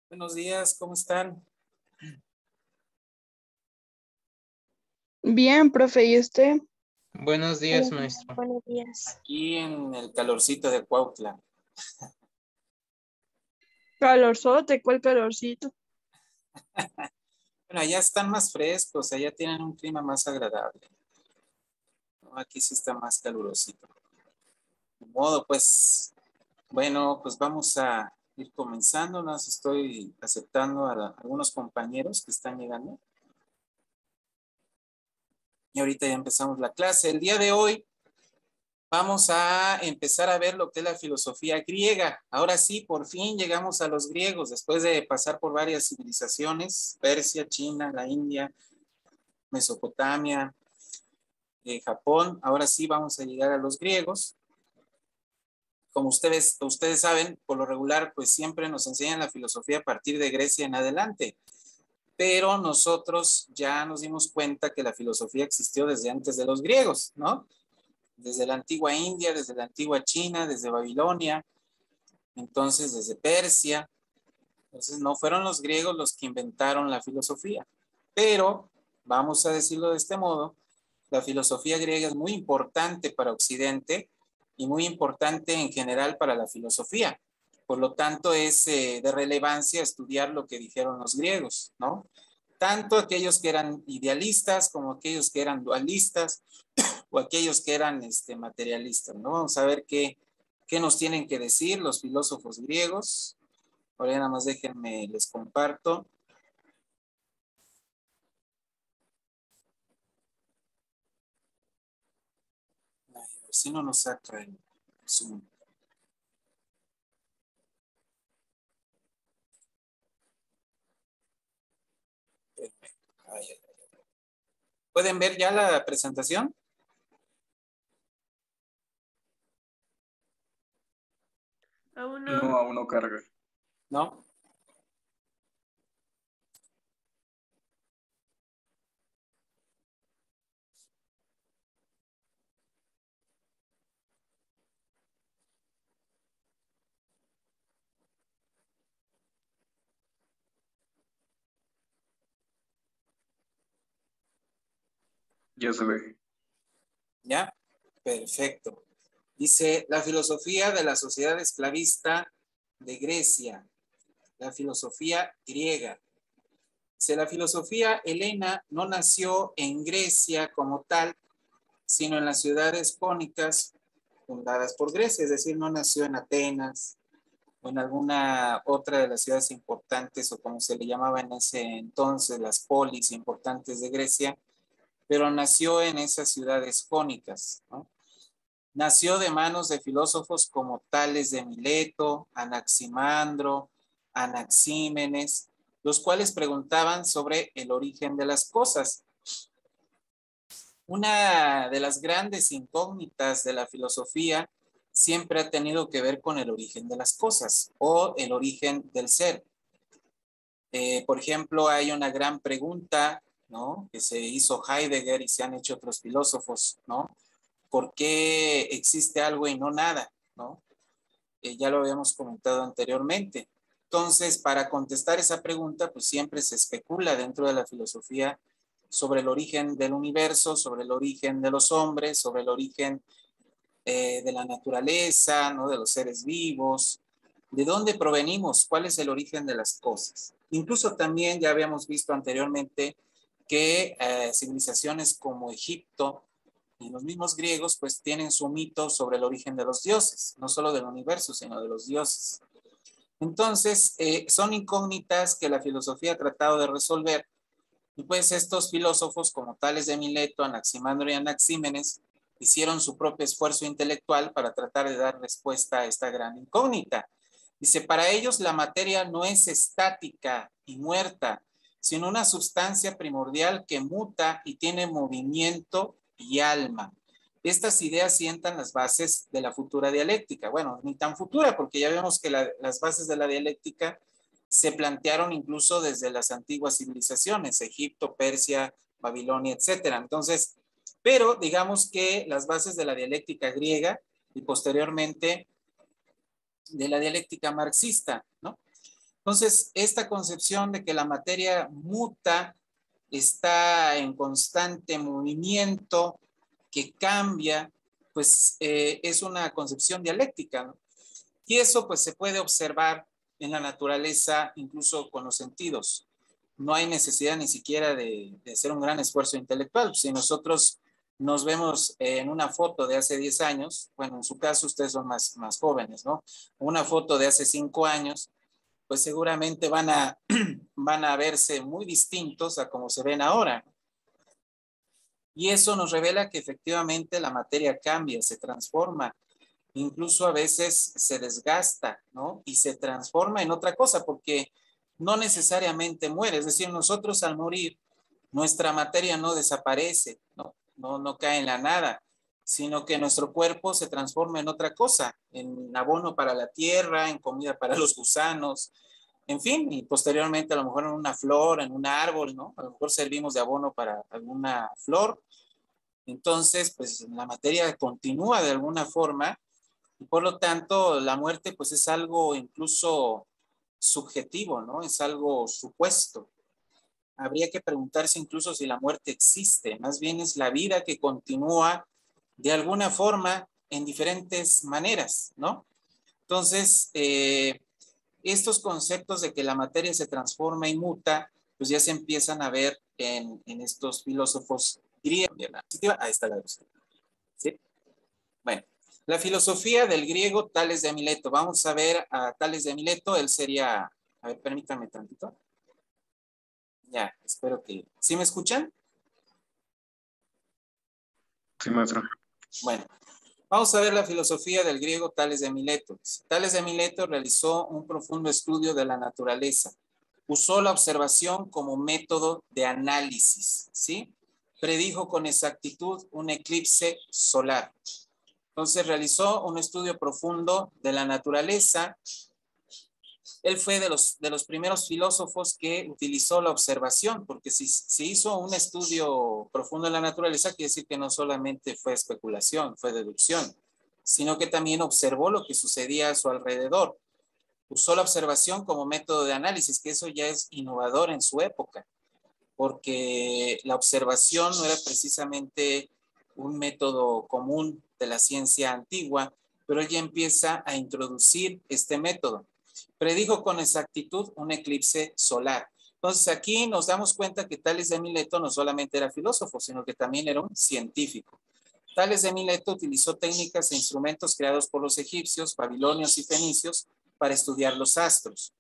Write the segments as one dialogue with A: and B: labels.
A: Buenos días, ¿cómo están?
B: Bien, profe, ¿y usted?
C: Buenos días, maestro.
D: Buenos días.
A: Aquí en el calorcito de Cuautla.
B: Calorzote, ¿cuál calorcito?
A: Bueno, allá están más frescos, allá tienen un clima más agradable. No, aquí sí está más calurosito. De modo, pues, bueno, pues vamos a ir comenzando. Nos estoy aceptando a algunos compañeros que están llegando. Y ahorita ya empezamos la clase. El día de hoy vamos a empezar a ver lo que es la filosofía griega. Ahora sí, por fin llegamos a los griegos, después de pasar por varias civilizaciones, Persia, China, la India, Mesopotamia, Japón. Ahora sí vamos a llegar a los griegos. Como ustedes saben, por lo regular, pues siempre nos enseñan la filosofía a partir de Grecia en adelante. Pero nosotros ya nos dimos cuenta que la filosofía existió desde antes de los griegos, ¿no? Desde la antigua India, desde la antigua China, desde Babilonia, entonces desde Persia. Entonces no fueron los griegos los que inventaron la filosofía, pero vamos a decirlo de este modo, la filosofía griega es muy importante para Occidente y muy importante en general para la filosofía. Por lo tanto, es de relevancia estudiar lo que dijeron los griegos, ¿no? Tanto aquellos que eran idealistas como aquellos que eran dualistas o aquellos que eran materialistas, ¿no? Vamos a ver qué nos tienen que decir los filósofos griegos. Ahora nada más déjenme, les comparto. A ver si no nos saca el Zoom. ¿Pueden ver ya la presentación?
D: Aún
E: No,
D: no.
E: aún no carga.
A: ¿No?
E: Ya se ve.
A: ¿Ya? Perfecto. Dice, la filosofía de la sociedad esclavista de Grecia, la filosofía griega. Dice, la filosofía helena no nació en Grecia como tal, sino en las ciudades jónicas fundadas por Grecia, es decir, no nació en Atenas o en alguna otra de las ciudades importantes, o como se le llamaba en ese entonces, las polis importantes de Grecia, pero nació en esas ciudades jónicas, ¿no? Nació de manos de filósofos como Tales de Mileto, Anaximandro, Anaxímenes, los cuales preguntaban sobre el origen de las cosas. Una de las grandes incógnitas de la filosofía siempre ha tenido que ver con el origen de las cosas o el origen del ser. Por ejemplo, hay una gran pregunta, ¿no?, que se hizo Heidegger y se han hecho otros filósofos, ¿no? ¿Por qué existe algo y no nada? ¿No? Ya lo habíamos comentado anteriormente. Entonces, para contestar esa pregunta, pues siempre se especula dentro de la filosofía sobre el origen del universo, sobre el origen de los hombres, sobre el origen de la naturaleza, ¿no?, de los seres vivos, de dónde provenimos, cuál es el origen de las cosas. Incluso también ya habíamos visto anteriormente que civilizaciones como Egipto Y los mismos griegos pues tienen su mito sobre el origen de los dioses, no solo del universo, sino de los dioses. Entonces, son incógnitas que la filosofía ha tratado de resolver. Y pues estos filósofos como Tales de Mileto, Anaximandro y Anaxímenes hicieron su propio esfuerzo intelectual para tratar de dar respuesta a esta gran incógnita. Dice, para ellos la materia no es estática y muerta, sino una sustancia primordial que muta y tiene movimiento y alma. Estas ideas sientan las bases de la futura dialéctica. Bueno, ni tan futura, porque ya vemos que las bases de la dialéctica se plantearon incluso desde las antiguas civilizaciones, Egipto, Persia, Babilonia, etcétera. Entonces, pero digamos que las bases de la dialéctica griega y posteriormente de la dialéctica marxista, ¿no? Entonces, esta concepción de que la materia muta, está en constante movimiento, que cambia, pues es una concepción dialéctica, ¿no? Y eso pues se puede observar en la naturaleza, incluso con los sentidos. No hay necesidad ni siquiera de hacer un gran esfuerzo intelectual. Si nosotros nos vemos en una foto de hace 10 años, bueno, en su caso ustedes son más jóvenes, ¿no? Una foto de hace 5 años, pues seguramente van a verse muy distintos a como se ven ahora. Y eso nos revela que efectivamente la materia cambia, se transforma, incluso a veces se desgasta, ¿no? Y se transforma en otra cosa, porque no necesariamente muere. Es decir, nosotros al morir, nuestra materia no desaparece, no cae en la nada, sino que nuestro cuerpo se transforma en otra cosa, en abono para la tierra, en comida para los gusanos, en fin, y posteriormente a lo mejor en una flor, en un árbol, ¿no? A lo mejor servimos de abono para alguna flor. Entonces, pues la materia continúa de alguna forma y por lo tanto la muerte pues es algo incluso subjetivo, ¿no? Es algo supuesto. Habría que preguntarse incluso si la muerte existe. Más bien es la vida que continúa de alguna forma en diferentes maneras, ¿no? Entonces, estos conceptos de que la materia se transforma y muta, pues ya se empiezan a ver en estos filósofos griegos. Ahí está la de usted. ¿Sí? Bueno, la filosofía del griego Tales de Mileto. Vamos a ver a Tales de Mileto. Él sería, a ver, permítanme tantito. Ya, espero que... ¿Sí me escuchan?
E: Sí, maestro.
A: Bueno, vamos a ver la filosofía del griego Tales de Mileto. Tales de Mileto realizó un profundo estudio de la naturaleza. Usó la observación como método de análisis, ¿sí? Predijo con exactitud un eclipse solar. Entonces realizó un estudio profundo de la naturaleza. Él fue de los primeros filósofos que utilizó la observación, porque si hizo un estudio profundo de la naturaleza, quiere decir que no solamente fue especulación, fue deducción, sino que también observó lo que sucedía a su alrededor. Usó la observación como método de análisis, que eso ya es innovador en su época, porque la observación no era precisamente un método común de la ciencia antigua, pero él ya empieza a introducir este método. Predijo con exactitud un eclipse solar. Entonces aquí nos damos cuenta que Tales de Mileto no solamente era filósofo, sino que también era un científico. Tales de Mileto utilizó técnicas e instrumentos creados por los egipcios, babilonios y fenicios para estudiar los astros.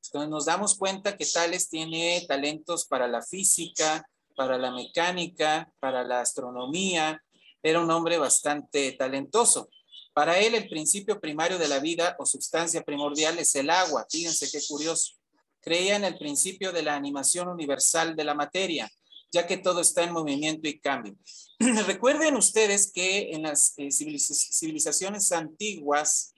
A: Entonces nos damos cuenta que Tales tiene talentos para la física, para la mecánica, para la astronomía. Era un hombre bastante talentoso. Para él, el principio primario de la vida o sustancia primordial es el agua. Fíjense qué curioso. Creía en el principio de la animación universal de la materia, ya que todo está en movimiento y cambio. Recuerden ustedes que en las civilizaciones antiguas,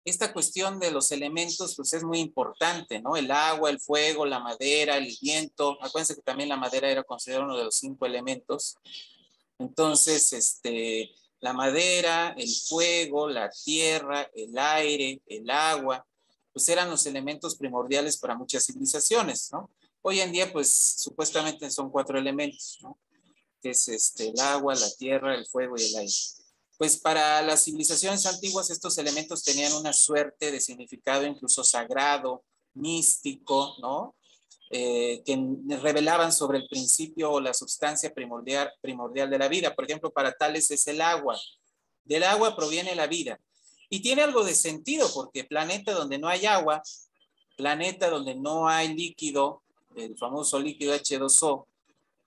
A: esta cuestión de los elementos pues es muy importante, ¿no? El agua, el fuego, la madera, el viento. Acuérdense que también la madera era considerada uno de los 5 elementos. Entonces, la madera, el fuego, la tierra, el aire, el agua, pues eran los elementos primordiales para muchas civilizaciones, ¿no? Hoy en día, pues, supuestamente son 4 elementos, ¿no? Que es el agua, la tierra, el fuego y el aire. Pues para las civilizaciones antiguas estos elementos tenían una suerte de significado incluso sagrado, místico, ¿no? que revelaban sobre el principio o la sustancia primordial de la vida. Por ejemplo, para Tales es el agua. Del agua proviene la vida. Y tiene algo de sentido, porque planeta donde no hay agua, planeta donde no hay líquido, el famoso líquido H2O,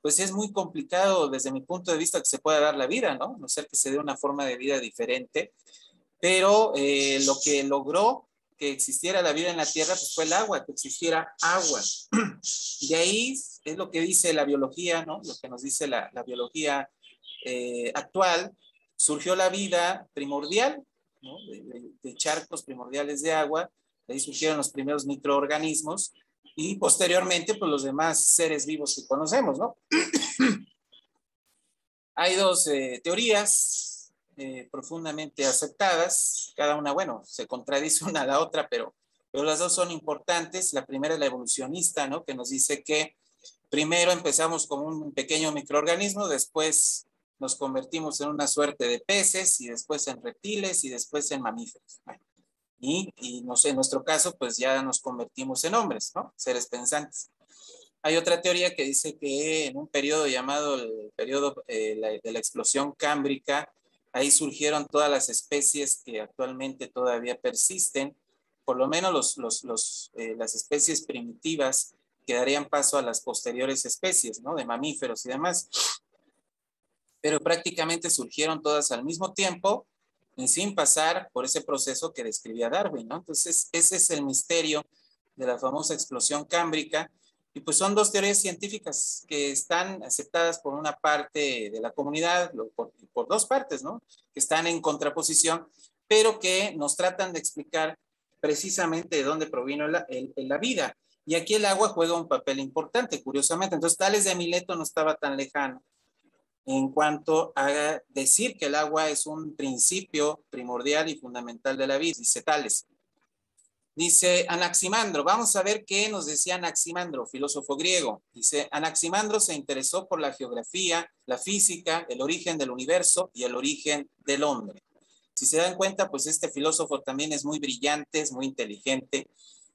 A: pues es muy complicado desde mi punto de vista que se pueda dar la vida, ¿no? No ser que se dé una forma de vida diferente. Pero lo que logró que existiera la vida en la Tierra pues fue el agua, que existiera agua. De ahí es lo que dice la biología, ¿no? Lo que nos dice la biología actual. Surgió la vida primordial, ¿no? De charcos primordiales de agua. De ahí surgieron los primeros microorganismos y posteriormente pues los demás seres vivos que conocemos, ¿no? Hay dos teorías profundamente aceptadas, cada una, bueno, se contradice una a la otra, pero las dos son importantes. La primera es la evolucionista, ¿no? Que nos dice que primero empezamos como un pequeño microorganismo, después nos convertimos en una suerte de peces y después en reptiles y después en mamíferos. Bueno, y no sé, en nuestro caso, pues ya nos convertimos en hombres, ¿no? Seres pensantes. Hay otra teoría que dice que en un periodo llamado el periodo de la explosión cámbrica, ahí surgieron todas las especies que actualmente todavía persisten, por lo menos las especies primitivas que darían paso a las posteriores especies, ¿no? De mamíferos y demás. Pero prácticamente surgieron todas al mismo tiempo y sin pasar por ese proceso que describía Darwin, ¿no? Entonces, ese es el misterio de la famosa explosión cámbrica. Y pues son dos teorías científicas que están aceptadas por una parte de la comunidad, por dos partes, ¿no? Que están en contraposición, pero que nos tratan de explicar precisamente de dónde provino la vida. Y aquí el agua juega un papel importante, curiosamente. Entonces, Tales de Mileto no estaba tan lejano en cuanto a decir que el agua es un principio primordial y fundamental de la vida, dice Tales. Dice Anaximandro, vamos a ver qué nos decía Anaximandro, filósofo griego. Dice, Anaximandro se interesó por la geografía, la física, el origen del universo y el origen del hombre. Si se dan cuenta, pues este filósofo también es muy brillante, es muy inteligente.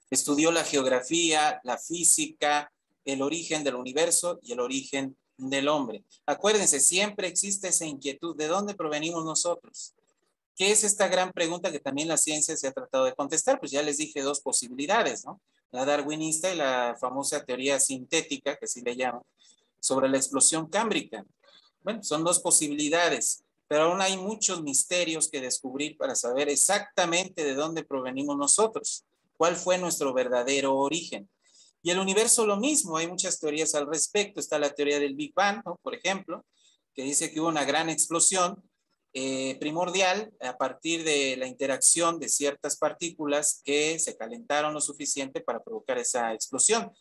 A: Estudió la geografía, la física, el origen del universo y el origen del hombre. Acuérdense, siempre existe esa inquietud, ¿de dónde provenimos nosotros? ¿Qué es esta gran pregunta que también la ciencia se ha tratado de contestar? Pues ya les dije dos posibilidades, ¿no? La darwinista y la famosa teoría sintética, que así le llaman, sobre la explosión cámbrica. Bueno, son dos posibilidades, pero aún hay muchos misterios que descubrir para saber exactamente de dónde provenimos nosotros, cuál fue nuestro verdadero origen. Y el universo lo mismo, hay muchas teorías al respecto. Está la teoría del Big Bang, ¿no? Por ejemplo, que dice que hubo una gran explosión primordial a partir de la interacción de ciertas partículas que se calentaron lo suficiente para provocar esa explosión.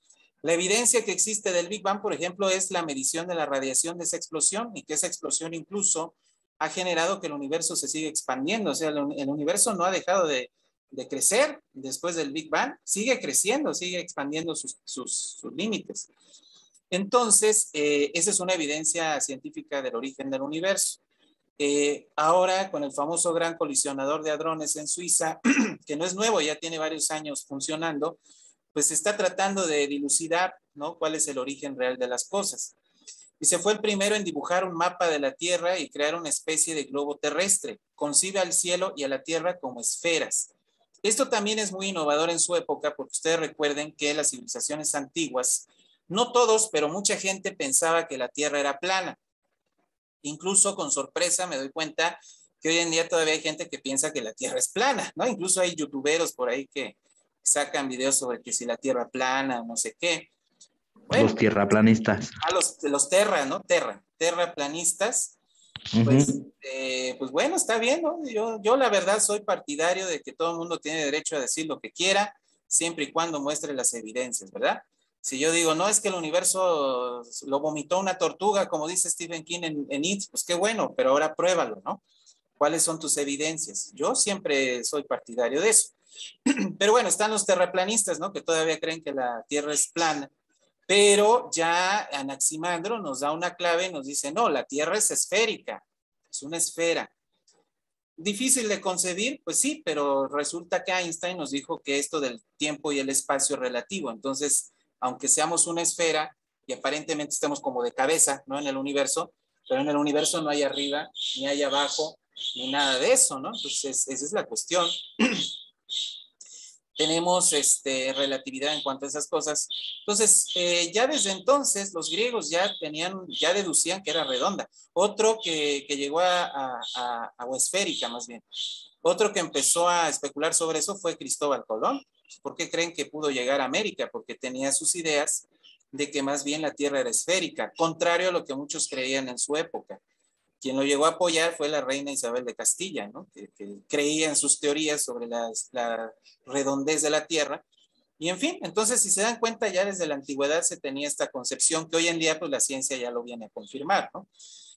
A: La evidencia que existe del Big Bang, por ejemplo, es la medición de la radiación de esa explosión y que esa explosión incluso ha generado que el universo se siga expandiendo. O sea, el universo no ha dejado de crecer después del Big Bang, sigue creciendo, sigue expandiendo sus límites. Entonces, esa es una evidencia científica del origen del universo. Ahora, con el famoso gran colisionador de hadrones en Suiza, que no es nuevo, ya tiene varios años funcionando, pues se está tratando de dilucidar, ¿no? Cuál es el origen real de las cosas. Y se fue el primero en dibujar un mapa de la Tierra y crear una especie de globo terrestre. Concibe al cielo y a la Tierra como esferas. Esto también es muy innovador en su época, porque ustedes recuerden que las civilizaciones antiguas, no todos, pero mucha gente pensaba que la Tierra era plana. Incluso con sorpresa me doy cuenta que hoy en día todavía hay gente que piensa que la Tierra es plana, ¿no? Incluso hay youtuberos por ahí que sacan videos sobre que si la Tierra plana, no sé qué. Bueno,
F: los tierraplanistas.
A: Los terraplanistas, pues, pues bueno, está bien, ¿no? Yo la verdad soy partidario de que todo el mundo tiene derecho a decir lo que quiera, siempre y cuando muestre las evidencias, ¿verdad? Si yo digo, no, es que el universo lo vomitó una tortuga, como dice Stephen King en It, pues qué bueno, pero ahora pruébalo, ¿no? ¿Cuáles son tus evidencias? Yo siempre soy partidario de eso. Pero bueno, están los terraplanistas, ¿no? Que todavía creen que la Tierra es plana. Pero ya Anaximandro nos da una clave y nos dice, no, la Tierra es esférica, es una esfera. Difícil de concebir, pues sí, pero resulta que Einstein nos dijo que esto del tiempo y el espacio es relativo. Entonces, aunque seamos una esfera y aparentemente estemos como de cabeza, ¿no? En el universo, pero en el universo no hay arriba, ni hay abajo, ni nada de eso, ¿no? Entonces, esa es la cuestión. Tenemos relatividad en cuanto a esas cosas. Entonces, ya desde entonces, los griegos ya deducían que era redonda. Otro que llegó o esférica, más bien. Otro que empezó a especular sobre eso fue Cristóbal Colón. ¿Por qué creen que pudo llegar a América? Porque tenía sus ideas de que más bien la Tierra era esférica, contrario a lo que muchos creían en su época. Quien lo llegó a apoyar fue la reina Isabel de Castilla, ¿no? que creía en sus teorías sobre la redondez de la Tierra. Y en fin, entonces si se dan cuenta, ya desde la antigüedad se tenía esta concepción que hoy en día pues la ciencia ya lo viene a confirmar, ¿no?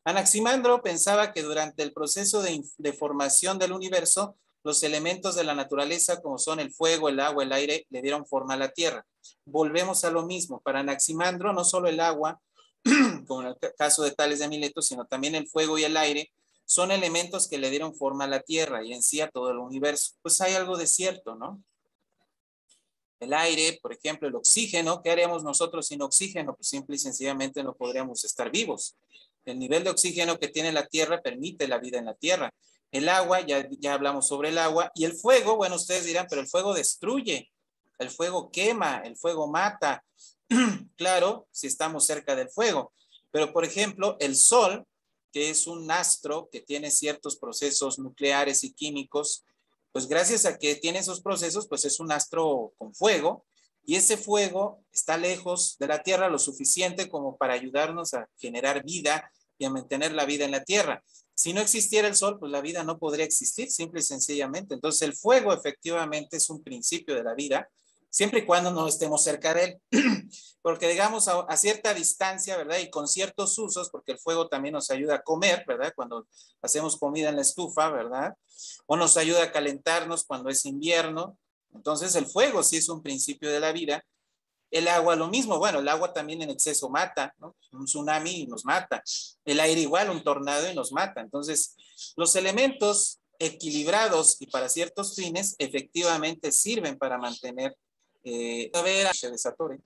A: Anaximandro pensaba que durante el proceso de formación del universo, los elementos de la naturaleza como son el fuego, el agua, el aire, le dieron forma a la Tierra. Volvemos a lo mismo. Para Anaximandro, no solo el agua, como en el caso de Tales de Mileto, sino también el fuego y el aire, son elementos que le dieron forma a la Tierra y en sí a todo el universo. Pues hay algo de cierto, ¿no? El aire, por ejemplo, el oxígeno, ¿qué haríamos nosotros sin oxígeno? Pues simple y sencillamente no podríamos estar vivos. El nivel de oxígeno que tiene la Tierra permite la vida en la Tierra. El agua, ya hablamos sobre el agua. Y el fuego, bueno, ustedes dirán, pero el fuego destruye, el fuego quema, el fuego mata. Claro, si estamos cerca del fuego. Pero, por ejemplo, el Sol, que es un astro que tiene ciertos procesos nucleares y químicos, pues gracias a que tiene esos procesos, pues es un astro con fuego, y ese fuego está lejos de la Tierra lo suficiente como para ayudarnos a generar vida y a mantener la vida en la Tierra. Si no existiera el Sol, pues la vida no podría existir, simple y sencillamente. Entonces el fuego efectivamente es un principio de la vida, siempre y cuando no estemos cerca de él. Porque digamos a cierta distancia, ¿verdad? Y con ciertos usos, porque el fuego también nos ayuda a comer, ¿verdad? Cuando hacemos comida en la estufa, ¿verdad? O nos ayuda a calentarnos cuando es invierno. Entonces el fuego sí es un principio de la vida. El agua lo mismo, bueno, el agua también en exceso mata, ¿no? Un tsunami nos mata. El aire igual, un tornado y nos mata. Entonces, los elementos equilibrados y para ciertos fines efectivamente sirven para mantener, a ver, se desatore.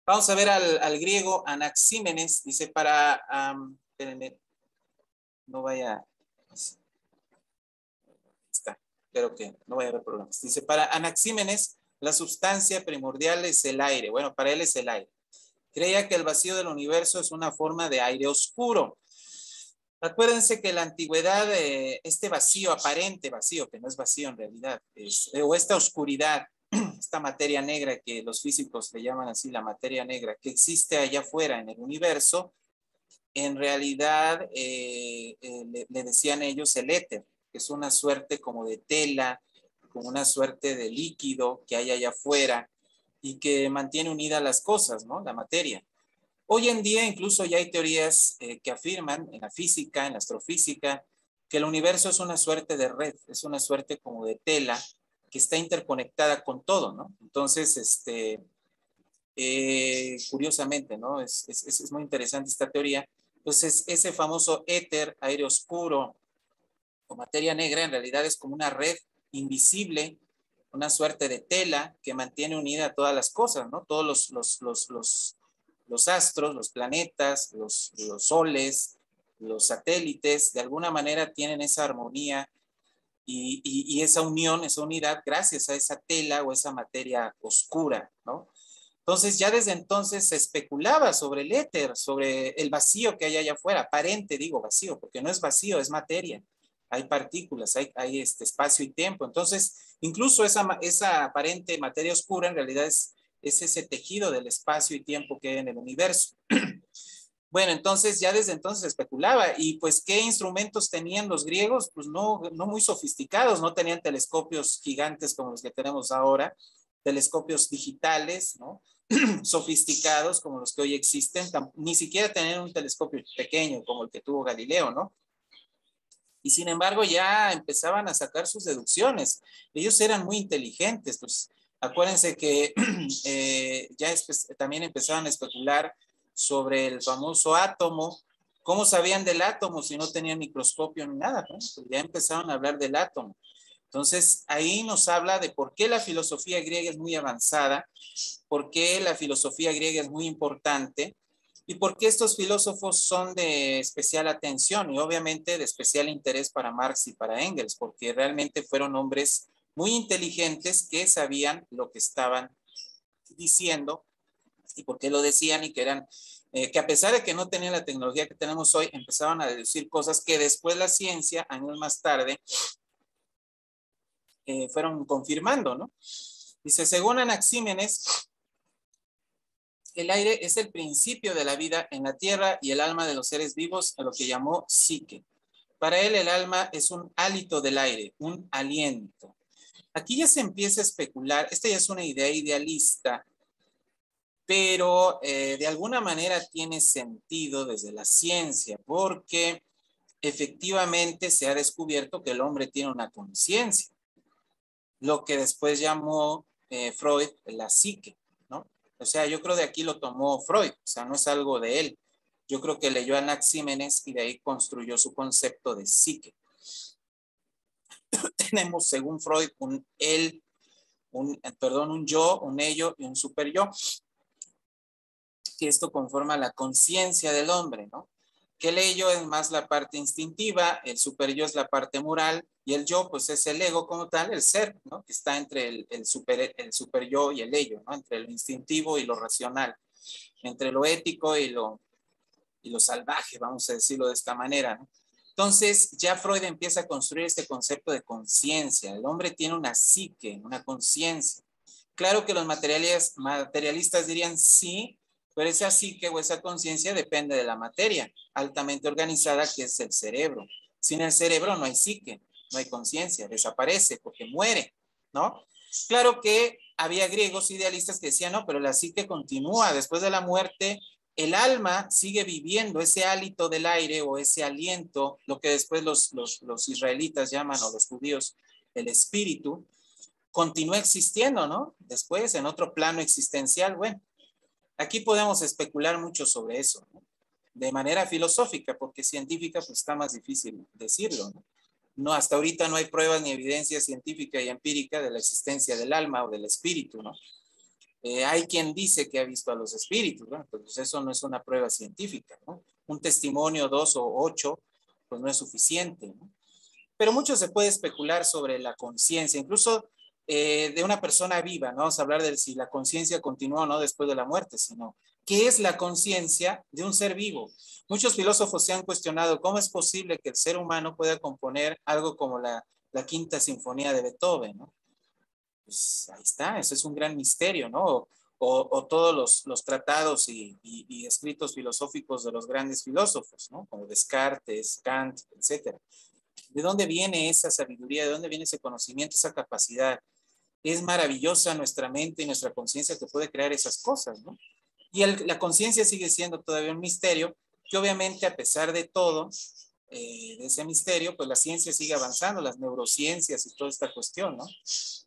A: Vamos a ver al griego Anaxímenes, dice para, espérenme, no vaya, está, espero que no vaya a haber problemas. Dice, para Anaxímenes, la sustancia primordial es el aire. Bueno, para él es el aire. Creía que el vacío del universo es una forma de aire oscuro. Acuérdense que en la antigüedad, este vacío, aparente vacío, que no es vacío en realidad, o esta oscuridad, esta materia negra que los físicos le llaman así, la materia negra, que existe allá afuera en el universo, en realidad le decían ellos el éter, que es una suerte como de tela, como una suerte de líquido que hay allá afuera y que mantiene unidas las cosas, ¿no? La materia. Hoy en día incluso ya hay teorías que afirman en la física, en la astrofísica, que el universo es una suerte de red, es una suerte como de tela que está interconectada con todo, ¿no? Entonces, curiosamente, ¿no? Es muy interesante esta teoría. Entonces, ese famoso éter, aire oscuro o materia negra, en realidad es como una red invisible, una suerte de tela que mantiene unida a todas las cosas, ¿no? Todos los astros, los planetas, los soles, los satélites, de alguna manera tienen esa armonía y esa unión, esa unidad, gracias a esa tela o esa materia oscura, ¿no? Entonces, ya desde entonces se especulaba sobre el éter, sobre el vacío que hay allá afuera, aparente, digo vacío, porque no es vacío, es materia. Hay partículas, hay espacio y tiempo. Entonces, incluso esa aparente materia oscura en realidad es ese tejido del espacio y tiempo que hay en el universo. Bueno, entonces ya desde entonces se especulaba. ¿Y pues qué instrumentos tenían los griegos? Pues no muy sofisticados, no tenían telescopios gigantes como los que tenemos ahora, telescopios digitales, ¿no? Sofisticados como los que hoy existen, ni siquiera tenían un telescopio pequeño como el que tuvo Galileo, ¿no? Y sin embargo ya empezaban a sacar sus deducciones. Ellos eran muy inteligentes, pues acuérdense que también empezaban a especular sobre el famoso átomo. ¿Cómo sabían del átomo si no tenían microscopio ni nada? ¿No? Pues ya empezaron a hablar del átomo. Entonces, ahí nos habla de por qué la filosofía griega es muy avanzada, por qué la filosofía griega es muy importante y por qué estos filósofos son de especial atención y obviamente de especial interés para Marx y para Engels, porque realmente fueron hombres muy inteligentes que sabían lo que estaban diciendo y por qué lo decían y que eran, que a pesar de que no tenían la tecnología que tenemos hoy, empezaban a deducir cosas que después la ciencia, años más tarde, fueron confirmando, ¿no? Dice, según Anaxímenes, el aire es el principio de la vida en la tierra y el alma de los seres vivos, a lo que llamó psique. Para él el alma es un hálito del aire, un aliento. Aquí ya se empieza a especular, esta ya es una idea idealista, pero de alguna manera tiene sentido desde la ciencia, porque efectivamente se ha descubierto que el hombre tiene una conciencia, lo que después llamó Freud la psique, ¿no? O sea, yo creo de aquí lo tomó Freud, o sea, no es algo de él. Yo creo que leyó a Anaxímenes y de ahí construyó su concepto de psique. Tenemos, según Freud, un él, un yo, un ello y un super yo, que esto conforma la conciencia del hombre, ¿no? Que el ello es más la parte instintiva, el super yo es la parte moral y el yo pues es el ego como tal, el ser, ¿no? Que está entre el super yo y el ello, ¿no? Entre lo instintivo y lo racional, entre lo ético y lo salvaje, vamos a decirlo de esta manera, ¿no? Entonces ya Freud empieza a construir este concepto de conciencia. El hombre tiene una psique, una conciencia. Claro que los materialistas dirían sí, pero esa psique o esa conciencia depende de la materia altamente organizada que es el cerebro. Sin el cerebro no hay psique, no hay conciencia, desaparece porque muere, ¿no? Claro que había griegos idealistas que decían, no, pero la psique continúa después de la muerte, el alma sigue viviendo ese hálito del aire o ese aliento, lo que después los israelitas llaman o los judíos el espíritu, continúa existiendo, ¿no? Después en otro plano existencial, bueno. Aquí podemos especular mucho sobre eso, ¿no? De manera filosófica, porque científica pues está más difícil decirlo, ¿no? No, hasta ahorita no hay pruebas ni evidencia científica y empírica de la existencia del alma o del espíritu, ¿no? Hay quien dice que ha visto a los espíritus, ¿no? Pues eso no es una prueba científica, ¿no? Un testimonio, 2 o 8, pues no es suficiente, ¿no? Pero mucho se puede especular sobre la conciencia, incluso de una persona viva, no vamos a hablar de si la conciencia continúa o no después de la muerte, sino qué es la conciencia de un ser vivo. Muchos filósofos se han cuestionado cómo es posible que el ser humano pueda componer algo como la Quinta Sinfonía de Beethoven, ¿no? Pues ahí está, eso es un gran misterio, ¿no? O todos los tratados y escritos filosóficos de los grandes filósofos, ¿no? Como Descartes, Kant, etcétera. ¿De dónde viene esa sabiduría? ¿De dónde viene ese conocimiento, esa capacidad? Es maravillosa nuestra mente y nuestra conciencia que puede crear esas cosas, ¿no? Y la conciencia sigue siendo todavía un misterio, que obviamente a pesar de todo, de ese misterio, pues la ciencia sigue avanzando, las neurociencias y toda esta cuestión, ¿no?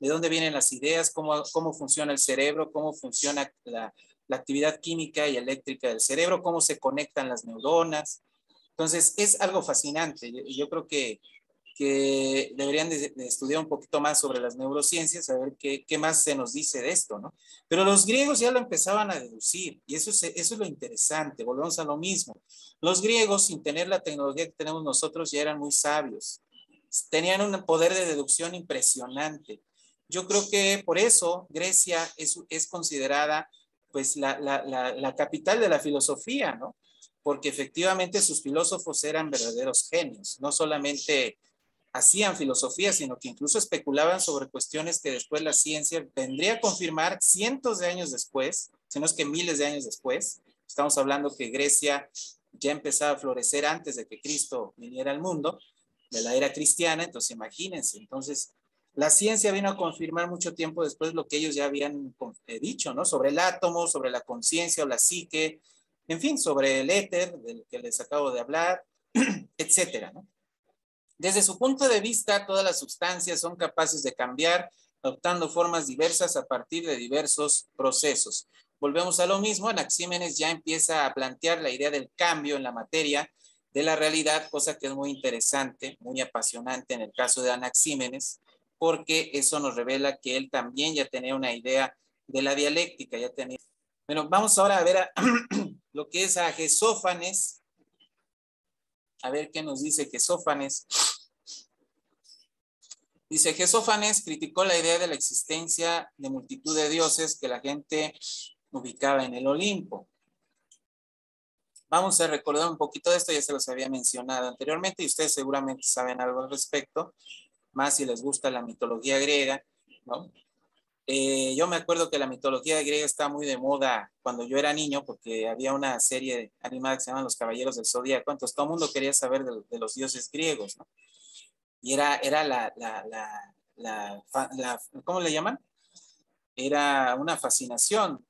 A: ¿De dónde vienen las ideas? ¿Cómo funciona el cerebro? ¿Cómo funciona la actividad química y eléctrica del cerebro? ¿Cómo se conectan las neuronas? Entonces, es algo fascinante. Yo creo que deberían de estudiar un poquito más sobre las neurociencias, a ver qué más se nos dice de esto, ¿no? Pero los griegos ya lo empezaban a deducir, y eso es lo interesante, volvemos a lo mismo. Los griegos, sin tener la tecnología que tenemos nosotros, ya eran muy sabios. Tenían un poder de deducción impresionante. Yo creo que por eso Grecia es considerada pues la capital de la filosofía, ¿no? Porque efectivamente sus filósofos eran verdaderos genios, no solamente hacían filosofía, sino que incluso especulaban sobre cuestiones que después la ciencia vendría a confirmar cientos de años después, si no es que miles de años después. Estamos hablando que Grecia ya empezaba a florecer antes de que Cristo viniera al mundo, de la era cristiana, entonces imagínense. Entonces, la ciencia vino a confirmar mucho tiempo después lo que ellos ya habían dicho, ¿no? Sobre el átomo, sobre la conciencia o la psique, en fin, sobre el éter, del que les acabo de hablar, etcétera, ¿no? Desde su punto de vista, todas las sustancias son capaces de cambiar, adoptando formas diversas a partir de diversos procesos. Volvemos a lo mismo, Anaxímenes ya empieza a plantear la idea del cambio en la materia de la realidad, cosa que es muy interesante, muy apasionante en el caso de Anaxímenes, porque eso nos revela que él también ya tenía una idea de la dialéctica, ya tenía. Bueno, vamos ahora a ver lo que es a Gesófanes. A ver qué nos dice Gesófanes. Dice, Gesófanes criticó la idea de la existencia de multitud de dioses que la gente ubicaba en el Olimpo. Vamos a recordar un poquito de esto, ya se los había mencionado anteriormente y ustedes seguramente saben algo al respecto, más si les gusta la mitología griega, ¿no? Yo me acuerdo que la mitología griega estaba muy de moda cuando yo era niño, porque había una serie animada que se llama Los Caballeros del Zodíaco, entonces todo el mundo quería saber de los dioses griegos, ¿no? Y era ¿cómo le llaman? Era una fascinación,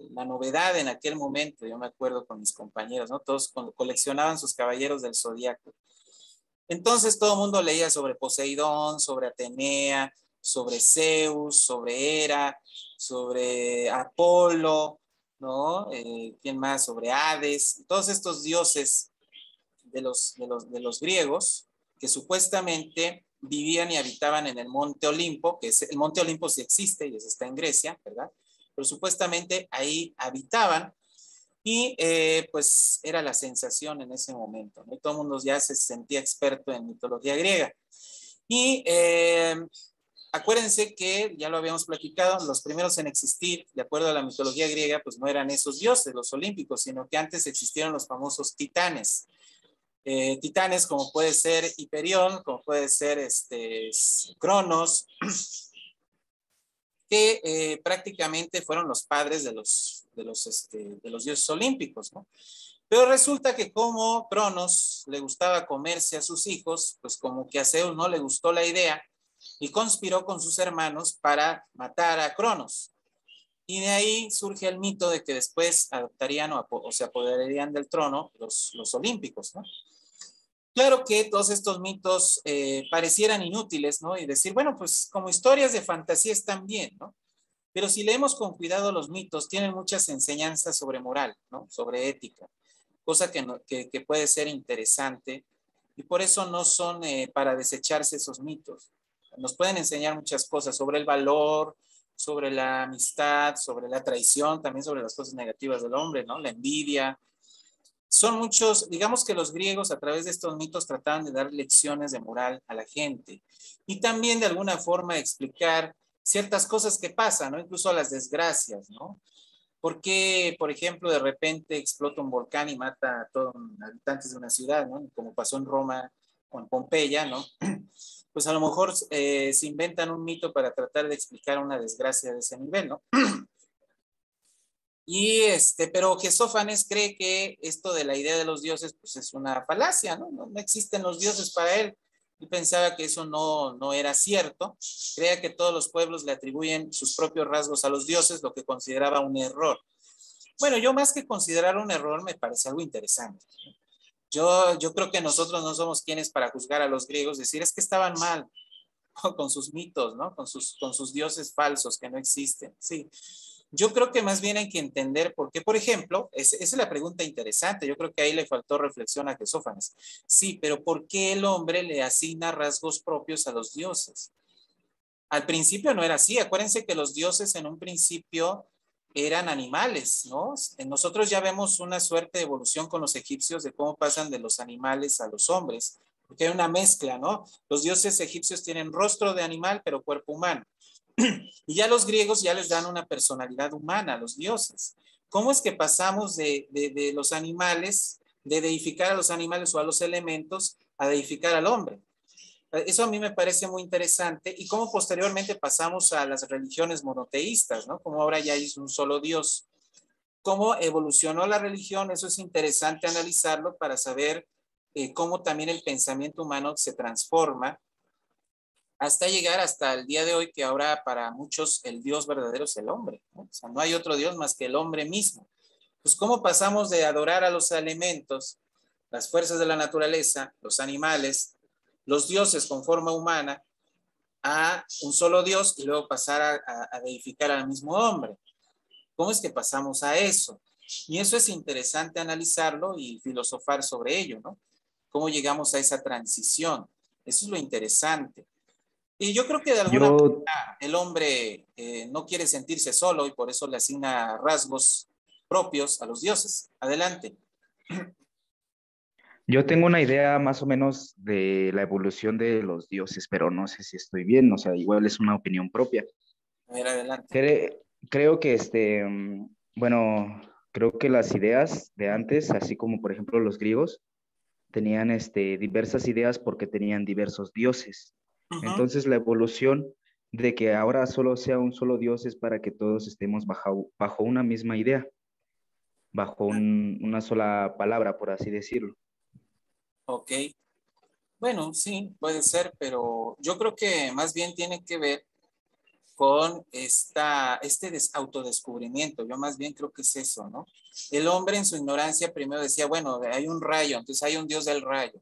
A: la novedad en aquel momento, yo me acuerdo con mis compañeros, ¿no? Todos coleccionaban sus caballeros del Zodíaco. Entonces todo el mundo leía sobre Poseidón, sobre Atenea, sobre Zeus, sobre Hera, sobre Apolo, ¿no? ¿Quién más? Sobre Hades, todos estos dioses de los griegos que supuestamente vivían y habitaban en el Monte Olimpo, que el Monte Olimpo sí existe y eso está en Grecia, ¿verdad? Pero supuestamente ahí habitaban y pues era la sensación en ese momento, ¿no? Todo el mundo ya se sentía experto en mitología griega. Y acuérdense que, ya lo habíamos platicado, los primeros en existir, de acuerdo a la mitología griega, pues no eran esos dioses, los olímpicos, sino que antes existieron los famosos titanes. Titanes como puede ser Hiperión, como puede ser Cronos, que prácticamente fueron los padres de los dioses olímpicos, ¿no? Pero resulta que como Cronos le gustaba comerse a sus hijos, pues como que a Zeus no le gustó la idea y conspiró con sus hermanos para matar a Cronos. Y de ahí surge el mito de que después adoptarían o se apoderarían del trono los olímpicos, ¿no? Claro que todos estos mitos parecieran inútiles, ¿no? Y decir, bueno, pues como historias de fantasía están bien, ¿no? Pero si leemos con cuidado los mitos, tienen muchas enseñanzas sobre moral, ¿no? Sobre ética, cosa que puede ser interesante y por eso no son para desecharse esos mitos. Nos pueden enseñar muchas cosas sobre el valor, sobre la amistad, sobre la traición, también sobre las cosas negativas del hombre, ¿no? La envidia. Son muchos, digamos que los griegos a través de estos mitos trataban de dar lecciones de moral a la gente y también de alguna forma explicar ciertas cosas que pasan, ¿no? Incluso las desgracias, ¿no? ¿Por qué, por ejemplo, de repente explota un volcán y mata a todos los habitantes de una ciudad, ¿no? Como pasó en Roma con Pompeya, ¿no? Pues a lo mejor se inventan un mito para tratar de explicar una desgracia de ese nivel, ¿no? Y pero Gesófanes cree que esto de la idea de los dioses, pues es una falacia, ¿no? No existen los dioses para él. Y pensaba que eso no era cierto. Creía que todos los pueblos le atribuyen sus propios rasgos a los dioses, lo que consideraba un error. Bueno, yo más que considerar un error, me parece algo interesante. Yo creo que nosotros no somos quienes para juzgar a los griegos, decir es que estaban mal con sus mitos, ¿no? Con sus dioses falsos que no existen. Sí. Yo creo que más bien hay que entender por qué, por ejemplo, esa es la pregunta interesante. Yo creo que ahí le faltó reflexión a Gesófanes. Sí, pero ¿por qué el hombre le asigna rasgos propios a los dioses? Al principio no era así. Acuérdense que los dioses en un principio eran animales, ¿no? Nosotros ya vemos una suerte de evolución con los egipcios de cómo pasan de los animales a los hombres, porque hay una mezcla, ¿no? Los dioses egipcios tienen rostro de animal, pero cuerpo humano. Y ya los griegos ya les dan una personalidad humana a los dioses. ¿Cómo es que pasamos de los animales, de deificar a los animales o a los elementos, a deificar al hombre? Eso a mí me parece muy interesante. Y cómo posteriormente pasamos a las religiones monoteístas, ¿no? Como ahora ya hay un solo Dios. ¿Cómo evolucionó la religión? Eso es interesante analizarlo para saber cómo también el pensamiento humano se transforma hasta llegar hasta el día de hoy, que ahora para muchos el Dios verdadero es el hombre, ¿no? O sea, no hay otro Dios más que el hombre mismo. Pues cómo pasamos de adorar a los elementos, las fuerzas de la naturaleza, los animales, los dioses con forma humana, a un solo Dios y luego pasar a deificar al mismo hombre. ¿Cómo es que pasamos a eso? Y eso es interesante analizarlo y filosofar sobre ello, ¿no? ¿Cómo llegamos a esa transición? Eso es lo interesante. Y yo creo que de alguna
F: Yo,
A: manera el hombre no quiere sentirse solo y por eso le asigna rasgos propios a los dioses. Adelante.
F: yo tengo una idea más o menos de la evolución de los dioses, pero no sé si estoy bien, o sea, igual es una opinión propia.
A: A ver, adelante.
F: Creo que bueno, creo que las ideas de antes, así como por ejemplo los griegos, tenían diversas ideas porque tenían diversos dioses.
A: Ujú.
F: Entonces la evolución de que ahora solo sea un solo dios es para que todos estemos bajo una misma idea, bajo una sola palabra, por así decirlo.
A: Ok. Bueno, sí, puede ser, pero yo creo que más bien tiene que ver con autodescubrimiento. Yo más bien creo que es eso, ¿no? El hombre en su ignorancia primero decía, bueno, hay un rayo, entonces hay un dios del rayo.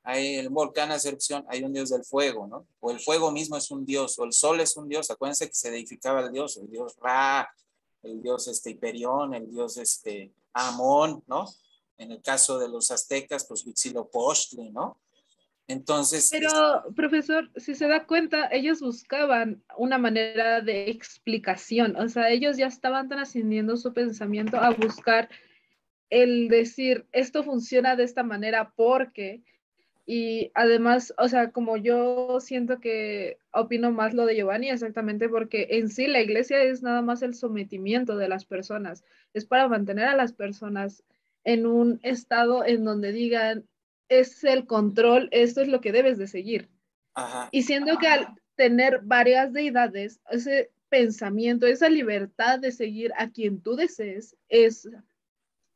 A: Hay el volcán hace erupción, hay un dios del fuego, ¿no? O el fuego mismo es un dios, o el sol es un dios. Acuérdense que se deificaba el dios Ra, el dios Hiperión, el dios Amón, ¿no? En el caso de los aztecas, pues Huitzilopochtli, ¿no? Entonces,
D: Pero, profesor, si se da cuenta, ellos buscaban una manera de explicación, o sea, ellos ya estaban trascendiendo su pensamiento a buscar el decir, esto funciona de esta manera porque, y además, o sea, como yo siento que opino más lo de Giovanni, exactamente porque en sí la iglesia es nada más el sometimiento de las personas, es para mantener a las personas en un estado en donde digan, es el control, esto es lo que debes de seguir.
A: ajá,
D: Y siento que al tener varias deidades, ese pensamiento, esa libertad de seguir a quien tú desees, es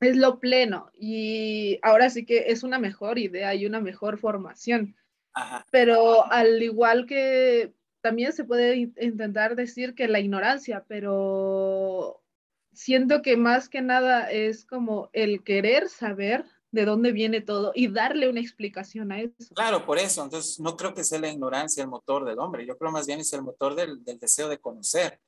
D: lo pleno. Y ahora sí que es una mejor idea y una mejor formación.
A: ajá.
D: Pero al igual que también se puede intentar decir que la ignorancia, pero siento que más que nada es como el querer saber de dónde viene todo y darle una explicación a eso.
A: Claro, por eso. Entonces, no creo que sea la ignorancia el motor del hombre. Yo creo más bien es el motor del deseo de conocer.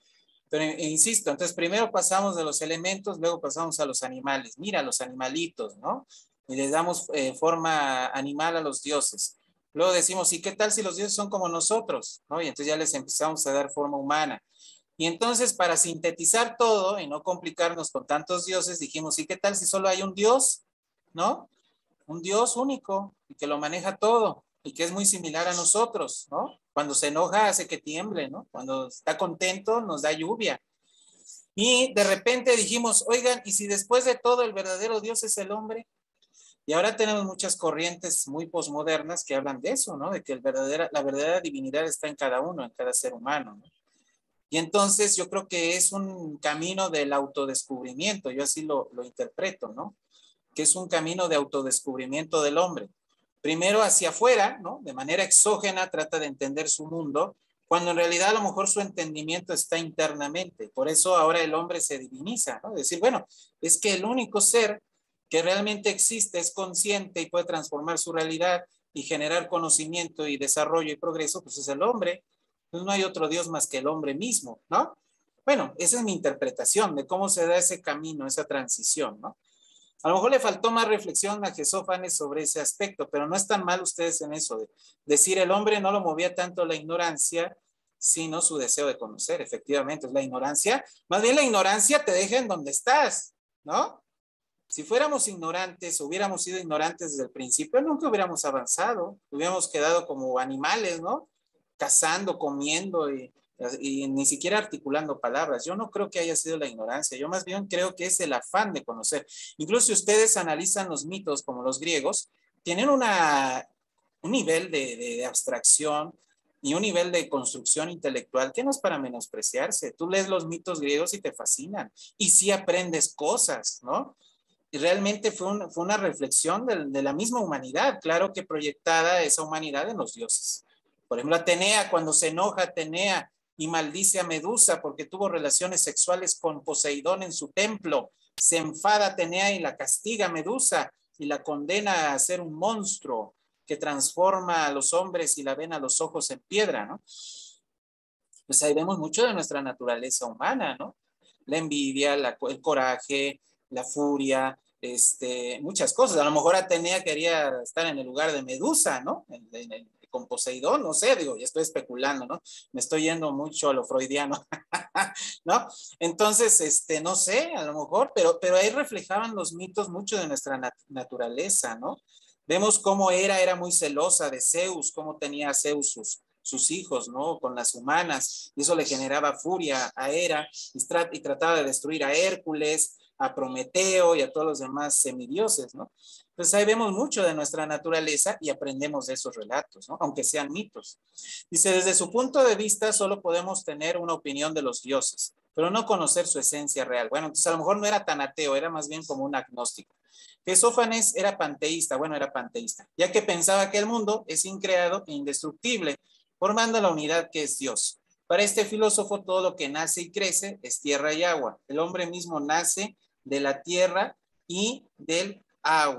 A: Pero insisto, entonces primero pasamos de los elementos, luego pasamos a los animales. Mira, los animalitos, ¿no? Y les damos forma animal a los dioses. Luego decimos, ¿y qué tal si los dioses son como nosotros? ¿No? Y entonces ya les empezamos a dar forma humana. Y entonces, para sintetizar todo y no complicarnos con tantos dioses, dijimos, ¿y qué tal si solo hay un dios? ¿No? Un Dios único y que lo maneja todo y que es muy similar a nosotros, ¿no? Cuando se enoja hace que tiemble, ¿no? Cuando está contento nos da lluvia. Y de repente dijimos, oigan, ¿y si después de todo el verdadero Dios es el hombre? Y ahora tenemos muchas corrientes muy posmodernas que hablan de eso, ¿no? De que la verdadera divinidad está en cada uno, en cada ser humano, ¿no? Y entonces yo creo que es un camino del autodescubrimiento, yo así lo interpreto, ¿no? Que es un camino de autodescubrimiento del hombre. Primero hacia afuera, ¿no? De manera exógena trata de entender su mundo, cuando en realidad a lo mejor su entendimiento está internamente. Por eso ahora el hombre se diviniza, ¿no? Decir, bueno, es que el único ser que realmente existe, es consciente y puede transformar su realidad y generar conocimiento y desarrollo y progreso, pues es el hombre. Entonces no hay otro Dios más que el hombre mismo, ¿no? Bueno, esa es mi interpretación de cómo se da ese camino, esa transición, ¿no? A lo mejor le faltó más reflexión a Jesófanes sobre ese aspecto, pero no están mal ustedes en eso de decir el hombre no lo movía tanto la ignorancia, sino su deseo de conocer. Efectivamente, es la ignorancia. Más bien la ignorancia te deja en donde estás, ¿no? Si fuéramos ignorantes, hubiéramos sido ignorantes desde el principio, nunca hubiéramos avanzado, hubiéramos quedado como animales, ¿no? Cazando, comiendo y ni siquiera articulando palabras. Yo no creo que haya sido la ignorancia, yo más bien creo que es el afán de conocer. Incluso si ustedes analizan los mitos como los griegos, tienen un nivel de abstracción y un nivel de construcción intelectual que no es para menospreciarse. Tú lees los mitos griegos y te fascinan y sí aprendes cosas, ¿no? Y realmente fue una reflexión de la misma humanidad, claro que proyectada esa humanidad en los dioses. Por ejemplo, Atenea, cuando se enoja Atenea y maldice a Medusa porque tuvo relaciones sexuales con Poseidón en su templo, se enfada Atenea y la castiga a Medusa y la condena a ser un monstruo que transforma a los hombres y la ven a los ojos en piedra, ¿no? Pues ahí vemos mucho de nuestra naturaleza humana, ¿no? La envidia, el coraje, la furia, muchas cosas. A lo mejor Atenea quería estar en el lugar de Medusa, ¿no? con Poseidón, no sé, digo, ya estoy especulando, ¿no? Me estoy yendo mucho a lo freudiano, ¿no? Entonces, no sé, a lo mejor, pero ahí reflejaban los mitos mucho de nuestra naturaleza, ¿no? Vemos cómo era muy celosa de Zeus, cómo tenía Zeus sus hijos, ¿no? Con las humanas, y eso le generaba furia a Hera, y trataba de destruir a Hércules, a Prometeo y a todos los demás semidioses, ¿no? Entonces ahí vemos mucho de nuestra naturaleza y aprendemos de esos relatos, ¿no? Aunque sean mitos. Dice, desde su punto de vista solo podemos tener una opinión de los dioses, pero no conocer su esencia real. Bueno, entonces a lo mejor no era tan ateo, era más bien como un agnóstico. Gesófanes era panteísta, ya que pensaba que el mundo es increado e indestructible, formando la unidad que es Dios. Para este filósofo, todo lo que nace y crece es tierra y agua. El hombre mismo nace de la tierra y del agua.